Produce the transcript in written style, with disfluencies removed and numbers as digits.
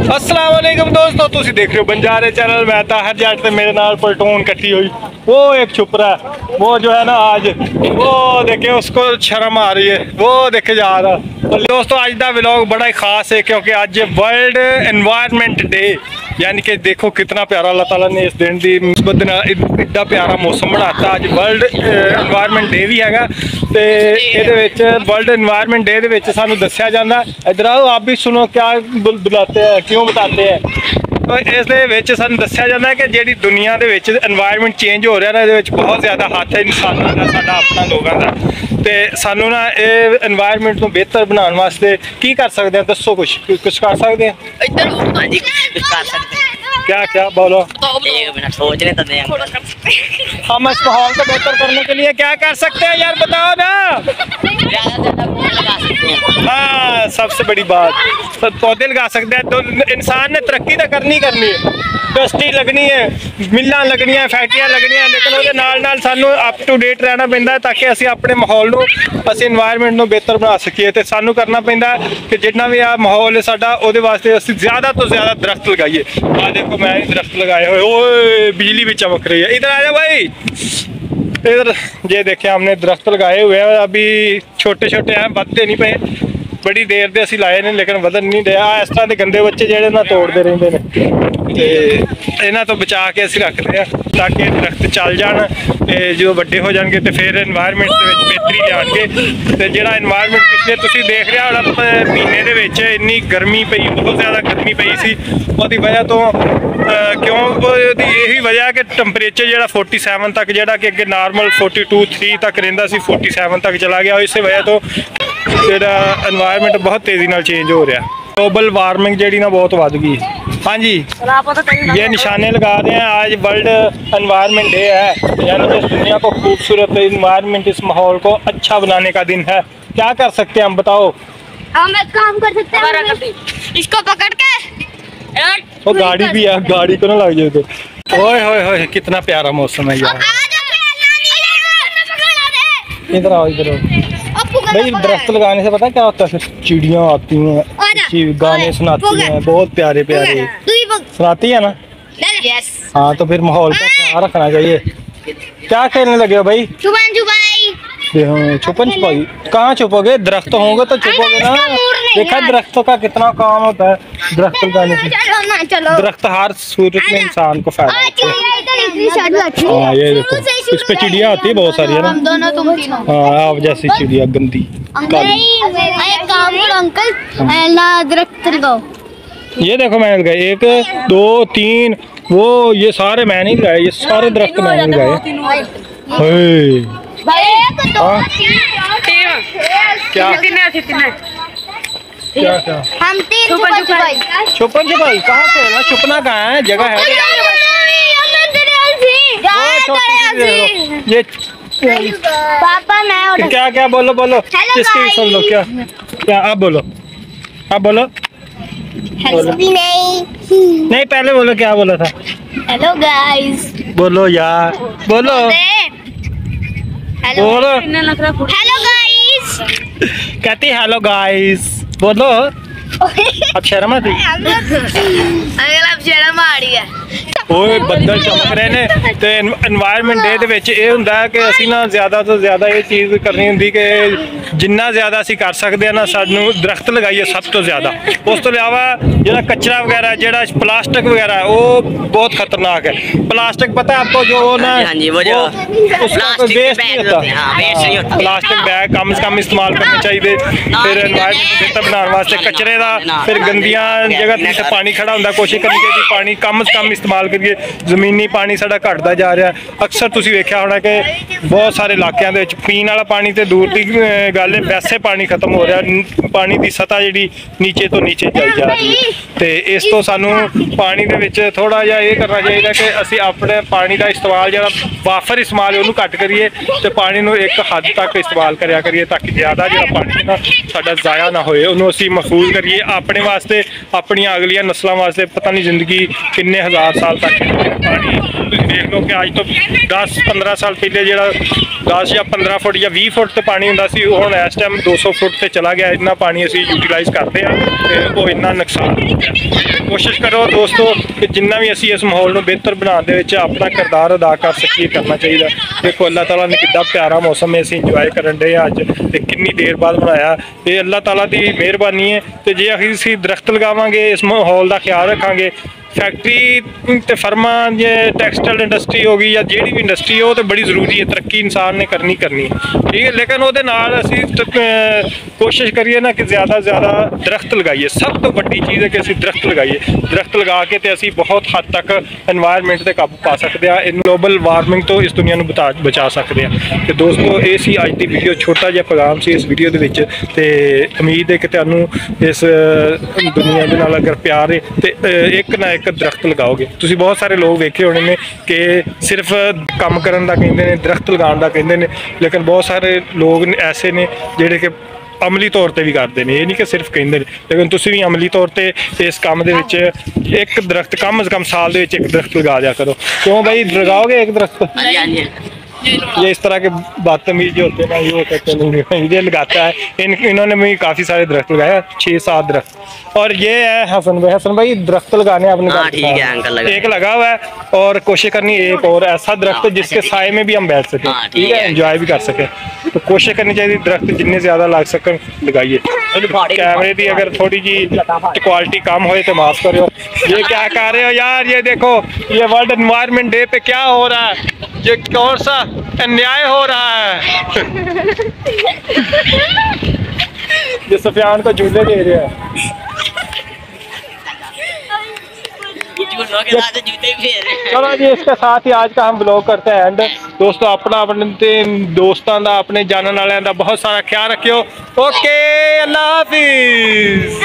अस्सलाम वालेकुम दोस्तों, तुसी देख रहे हो बंजारे चैनल। मैं ताहिर जट ते मेरे नाल पलटून कट्ठी हुई। वो एक छुप रहा है, वो जो है ना आज वो देखे उसको शर्म आ रही है, वो देखे जा रहा। तो दोस्तों आज का व्लॉग बड़ा ही खास है क्योंकि आज वर्ल्ड एनवायरनमेंट डे, यानी कि देखो कितना प्यारा अल्लाह ताला ने इस दिन की मुस्बत इतना प्यारा मौसम बनाता। अज वर्ल्ड एनवायरनमेंट डे भी है। तो वर्ल्ड एनवायरनमेंट डे के सानू दस्या जाता। इधर आओ, आप भी सुनो क्या बुलाते हैं, क्यों बताते हैं। तो इस सानू दस्या जाता है कि जी दुनिया के एनवायरनमेंट चेंज हो रहा है ना, ये बहुत ज़्यादा हथ है इंसानों का, साडा अपना लोगों का। तो सानू ना ये एनवायरनमेंट को बेहतर बनाने वास्ते की कर सकते हैं, दसो कुछ कर सकते हैं। क्या क्या बोलो, एक मिनट सोचने तो दे। हम इस माहौल को बेहतर करने के लिए क्या कर सकते हैं यार, बताओ ना। हाँ, सबसे बड़ी बात, पौधे लगा सकते हैं। तो इंसान ने तरक्की तो करनी है, इंडस्ट्री लगनी है, मिल्लां लगनी है, फैक्ट्रियां लगनी है, लेकिन वो नाल सानू अप टू डेट रहना पैंदा ताकि असीं अपने माहौल को, असीं एनवायरनमेंट को बेहतर बना सकीए। तो सानू करना पैंदा कि जितना भी आ माहौल है साडा, उहदे वास्ते असीं ज़्यादा तो ज़्यादा दरख्त लगाइए। आ देखो मैं दरख्त लगाए हुए, ओए बिजली भी चमक रही है। इधर आ जाओ भाई, इधर ये देखे हमने दरख्त लगाए हुए हैं। अभी छोटे छोटे हैं, बढ़ते नहीं पे, बड़ी देर से असीं लाए ने लेकिन बदन नहीं रहा। इस तरह के गंदे बच्चे जेडे ना तोड़ते रहते हैं, तो इन्हों तो बचा के असीं रखते हैं ताकि दरख्त चल जान। जो बड़े हो जाएंगे तो फिर एनवायरनमेंट बेहतरी लियाणगे। तो जो एनवायरनमेंट पिछले तुसीं देख रहे हो महीने के इन्नी गर्मी पई, बहुत ज़्यादा गर्मी पई सी, उसकी वजह तो क्यों यही वजह कि टंपरेचर जो 47 तक, जोड़ा कि अगे नॉर्मल 42-43 तक रहिंदा सी, 47 तक चला गया। इस वजह तो जो एनवायरनमेंट बहुत तेज़ी नाल चेंज हो रहा। ग्लोबल वार्मिंग जी ना बहुत बढ़ गई। हाँ जी, ये निशाने लगा रहे हैं। आज वर्ल्ड एनवायरनमेंट डे है, यानी कि इस दुनिया को खूबसूरत एनवायरनमेंट, इस माहौल को अच्छा बनाने का दिन है। क्या कर सकते हैं हम, बताओ। हम एक काम कर सकते हैं, इसको पकड़ के वो गाड़ी भी है, गाड़ी को ना लग जाए तो। ओए होए होए, कितना प्यारा मौसम है यार। इधर आओ, इधर आओ भाई। दरख्त लगाने से पता क्या होता है, फिर चिड़ियाँ आती हैं, गाने सुनाती हैं, बहुत प्यारे प्यारे सुनाती है ना। हाँ, तो फिर माहौल का ख्याल रखना चाहिए। क्या खेलने लगे हो भाई? छुपन छुपाई। छुपन छुपाई कहाँ छुपोगे? दरख्त होंगे तो छुपोगे ना। देखा दरख्तों का कितना काम होता है, दरख्त लगाने से। दरख्त हर सूरत में इंसान को फायदा होता है। हाँ, ये देखो इस पे चिड़िया आती है बहुत सारी, है ना। हाँ, आप जैसी चिड़िया गंदी दरख्त लगाओ। ये देखो मैंने लगाए 1 2 3, वो ये सारे मैंने ही लगाए, ये सारे दरख्त मैंने लगाए। क्या क्या क्या हम 3 छुपन छुपाई। छुपन छुपाई कहाँ से है? छुपना कहाँ है, जगह है ये। पापा मैं क्या क्या बोलो बोलो, इसकी सुन लो। क्या क्या आप बोलो, आप बोलो। नहीं पहले बोलो, क्या बोला था? हेलो गाइस बोलो यार, बोलो बोलो। हेलो गाइस कहती हेलो गाइस, बोलो। अब शर्म आती, अब शर्म आ रही है। ओए बदल चमक रहे ने। तो एनवायरनमेंट डे ਦੇ ਵਿੱਚ ਇਹ ਹੁੰਦਾ ਹੈ ਕਿ ਅਸੀਂ ਨਾ ਜ਼ਿਆਦਾ ਤੋਂ ਜ਼ਿਆਦਾ ਇਹ ਚੀਜ਼ ਕਰਨੀ ਹੁੰਦੀ ਕਿ ਜਿੰਨਾ ਜ਼ਿਆਦਾ ਅਸੀਂ ਕਰ ਸਕਦੇ ਆ ਨਾ, ਸਾਨੂੰ ਦਰਖਤ ਲਗਾਈਏ ਸਭ ਤੋਂ ਜ਼ਿਆਦਾ। ਉਸ ਤੋਂ ਇਲਾਵਾ ਜਿਹੜਾ ਕਚਰਾ ਵਗੈਰਾ, ਜਿਹੜਾ प्लास्टिक वगैरह है, वो बहुत खतरनाक है। प्लास्टिक पता है आपको, जो ना वेस्ट नहीं होता। प्लास्टिक बैग कम से कम इस्तेमाल करने चाहिए। फिर एनवायरनमेंट बेहतर बनाने वास्ते कचरे का, फिर गंदियां जगह जिथे पानी खड़ा होंदा, कोशिश करनी चाहिए पानी कम से कम इस्तेमाल करिए। जमीनी पानी साडा घटदा जा रहा। अक्सर तुसीं वेख्या होना कि बहुत सारे इलाकों के पीने वाला पानी तो दूर की गल है, वैसे पानी खत्म हो रहा। पानी की सतह जी नीचे तो नीचे जाई जा रही है। तो इस तो सानू पानी दे विच थोड़ा जिहा ये करना चाहिए कि असीं अपने पानी का इस्तेमाल जिहड़ा वाफर इस्तेमाल है उहनूं घट करिए, तो पानी नूं एक हद तक इस्तेमाल करिया करिए ताकि ज़्यादा जिहड़ा पानी ना साडा ज़ाया ना होए, उहनूं असीं महफूज करिए अपने वास्ते, अपनी अगलियां नस्लों वास्ते। पता नहीं जिंदगी किन्ने हज़ार साल तक पानी। तुसीं देख लो कि अज तो 10-15 साल पहले जिहड़ा 10 ਜਾਂ 15 ਫੁੱਟ ਜਾਂ 20 ਫੁੱਟ ਤੇ ਪਾਣੀ ਹੁੰਦਾ ਸੀ, ਹੁਣ ਇਸ ਟਾਈਮ 200 ਫੁੱਟ ਤੇ ਚਲਾ ਗਿਆ। ਇੰਨਾ ਪਾਣੀ ਅਸੀਂ ਯੂਟਿਲਾਈਜ਼ ਕਰਦੇ ਆ ਤੇ ਉਹ ਇੰਨਾ ਨੁਕਸਾਨ ਹੋ ਗਿਆ। ਕੋਸ਼ਿਸ਼ ਕਰੋ ਦੋਸਤੋ ਕਿ ਜਿੰਨਾ ਵੀ ਅਸੀਂ ਇਸ ਮਾਹੌਲ ਨੂੰ ਬਿਹਤਰ ਬਣਾਉਣ ਦੇ ਵਿੱਚ ਆਪਣਾ ਕਿਰਦਾਰ ਅਦਾ ਕਰ ਸਕੀਏ, ਕਰਨਾ ਚਾਹੀਦਾ। ਦੇਖੋ ਅੱਲਾਹ ਤਾਲਾ ਨੇ ਕਿੱਡਾ ਪਿਆਰਾ ਮੌਸਮ ਹੈ, ਅਸੀਂ ਇੰਜੋਏ ਕਰਨ ਦੇ ਅੱਜ ਤੇ ਕਿੰਨੀ ਦੇਰ ਬਾਅਦ ਬਣਾਇਆ। ਇਹ ਅੱਲਾਹ ਤਾਲਾ ਦੀ ਮਿਹਰਬਾਨੀ ਹੈ। ਤੇ ਜੇ ਅਸੀਂ ਦਰਖਤ ਲਗਾਵਾਂਗੇ, ਇਸ ਮਾਹੌਲ ਦਾ ਖਿਆਲ ਰੱਖਾਂਗੇ, फैक्ट्री ते फर्मा जे टैक्सटाइल इंडस्ट्री हो गई या जेड़ी भी इंडस्ट्री हो तो बड़ी जरूरी है, तरक्की इंसान ने करनी है, ठीक है। लेकिन वो असी कोशिश करिए ना कि ज़्यादा से ज़्यादा दरख्त लगाइए। सब तो बड़ी चीज़ है कि असी दरख्त लगाइए। दरख्त लगा के तो असी बहुत हद तक एनवायरनमेंट से काबू पा सकते हैं, ग्लोबल वार्मिंग तो इस दुनिया को बचा सकते हैं। तो दोस्तों ये सी अज की वीडियो, छोटा जिहा पैगाम सी इस वीडियो के विच। ते उम्मीद है कि तुहानूं इस दुनिया के नाल अगर प्यार है तो एक ना एक दरख्त लगाओगे। तुसीं बहुत सारे लोग वेखे होने ने कि सिर्फ काम करन दा कहंदे ने, दरख्त लगाउण दा कहंदे ने, लेकिन बहुत सारे लोग ऐसे ने जिहड़े कि अमली तौर पर भी करते हैं। ये नहीं कि सिर्फ कहते हैं, लेकिन तुसीं भी अमली तौर पर इस काम दे विच एक दरख्त कम से कम साल दे विच एक दरख्त लगा दिया करो। क्यों भाई, लगाओगे एक दरख्त? ये इस तरह के बदतमीज जो होते हैं ना, ये कहते हैं ये लगाता है। इन्होंने भी काफ़ी सारे दरख्त लगाए, 6-7 दरख्त। और ये है हसन भाई। हसन भाई दरख्त लगाने आपने ठीक है अंकल, एक लगा हुआ है और कोशिश करनी एक और ऐसा दरख्त जिसके साए में भी हम बैठ सकें, ठीक है, एंजॉय भी कर सकें। तो कोशिश करनी चाहिए दरख्त जितने ज़्यादा लग सकन लगाइए। कैमरे की अगर थोड़ी जी क्वालिटी कम हो तो माफ़ करो। ये क्या कर रहे हो यार, ये देखो ये वर्ल्ड एनवायरनमेंट डे पे क्या हो रहा है, ये कौन सा अन्याय हो रहा है। ये सफियान को झूले दे रहे हैं। चलो जी, इसके साथ ही आज का हम ब्लॉग करते हैं एंड। दोस्तों अपना अपने दोस्तों का, अपने जानने वालों का बहुत सारा ख्याल रखियो। ओके, अल्लाह हाफिज।